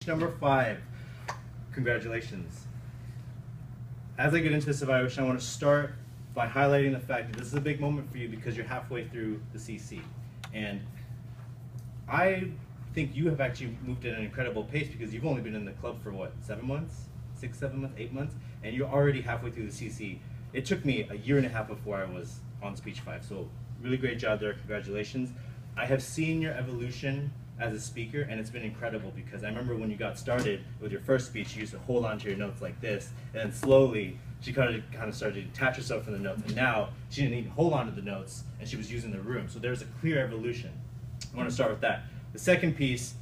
Number 5, congratulations. As I get into this evaluation, I want to start by highlighting the fact that this is a big moment for you because you're halfway through the CC. And I think you have actually moved at an incredible pace because you've only been in the club for what, 7 months? 6, 7 months, 8 months? And you're already halfway through the CC. It took me a year and a half before I was on Speech 5, so really great job there, congratulations. I have seen your evolution as a speaker, and it's been incredible because I remember when you got started with your first speech, you used to hold on to your notes like this, and then slowly she kind of started to detach herself from the notes, and now she didn't even hold on to the notes, and she was using the room. So there's a clear evolution. I want to start with that. The second piece,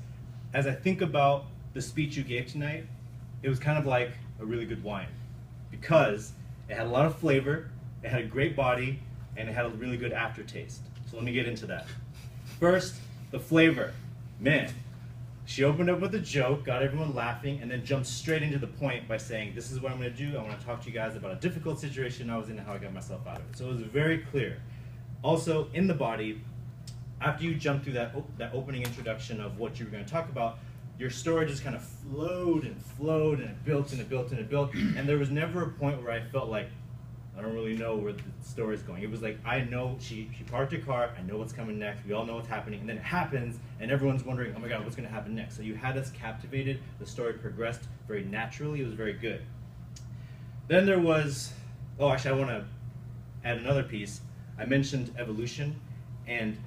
as I think about the speech you gave tonight, it was kind of like a really good wine because it had a lot of flavor, it had a great body, and it had a really good aftertaste. So let me get into that. First, the flavor. Man, she opened up with a joke, got everyone laughing, and then jumped straight into the point by saying, this is what I'm going to do. I want to talk to you guys about a difficult situation I was in and how I got myself out of it. So it was very clear. Also, in the body, after you jumped through that opening introduction of what you were going to talk about, your story just kind of flowed and flowed, and it built and it built and it built, and there was never a point where I felt like, I don't really know where the story is going. It was like, I know she parked her car, I know what's coming next, we all know what's happening, and then it happens, and everyone's wondering, oh my god, what's going to happen next? So you had us captivated, the story progressed very naturally, it was very good. Then there was, oh actually I want to add another piece. I mentioned evolution, and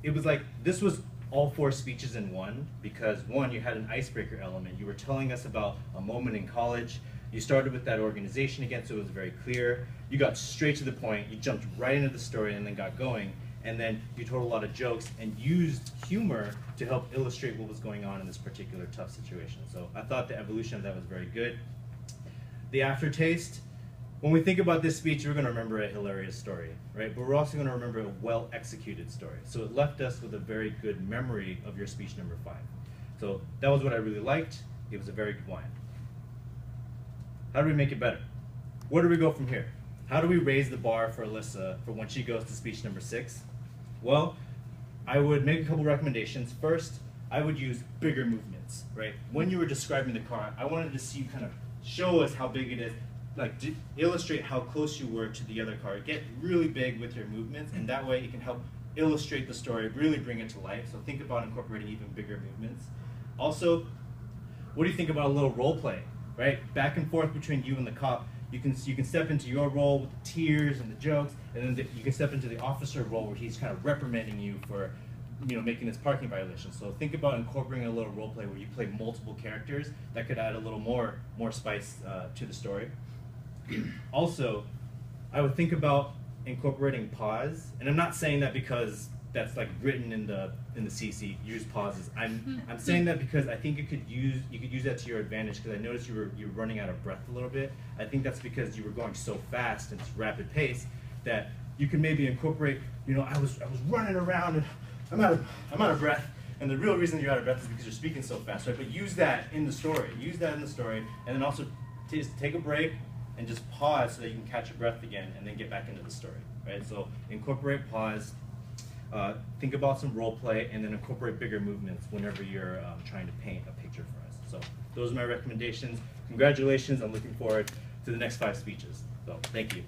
it was like, this was all 4 speeches in one, because one, you had an icebreaker element. You were telling us about a moment in college. You started with that organization again, so it was very clear. You got straight to the point, you jumped right into the story and then got going, and then you told a lot of jokes and used humor to help illustrate what was going on in this particular tough situation. So I thought the evolution of that was very good. The aftertaste, when we think about this speech, we're going to remember a hilarious story, right? But we're also going to remember a well-executed story. So it left us with a very good memory of your speech number 5. So that was what I really liked. It was a very good wine. How do we make it better? Where do we go from here? How do we raise the bar for Alyssa for when she goes to speech number 6? Well, I would make a couple recommendations. First, I would use bigger movements, right? When you were describing the car, I wanted to see you kind of show us how big it is, like illustrate how close you were to the other car. Get really big with your movements, and that way it can help illustrate the story, really bring it to life. So think about incorporating even bigger movements. Also, what do you think about a little role play? Right, back and forth between you and the cop. You can step into your role with the tears and the jokes, and then you can step into the officer role where he's kind of reprimanding you for, making this parking violation. So think about incorporating a little role play where you play multiple characters. That could add a little more spice to the story. Also, I would think about incorporating pause, and I'm not saying that because that's like written in the CC, use pauses. I'm saying that because I think you could use that to your advantage, because I noticed you were running out of breath a little bit. I think that's because you were going so fast and rapid pace that you can maybe incorporate, I was running around and I'm out of breath. And the real reason you're out of breath is because you're speaking so fast, right? But use that in the story. Use that in the story, and then also just take a break and just pause so that you can catch your breath again and then get back into the story, right? So incorporate pause. Think about some role play, and then incorporate bigger movements whenever you're trying to paint a picture for us. So those are my recommendations. Congratulations, I'm looking forward to the next 5 speeches. So thank you.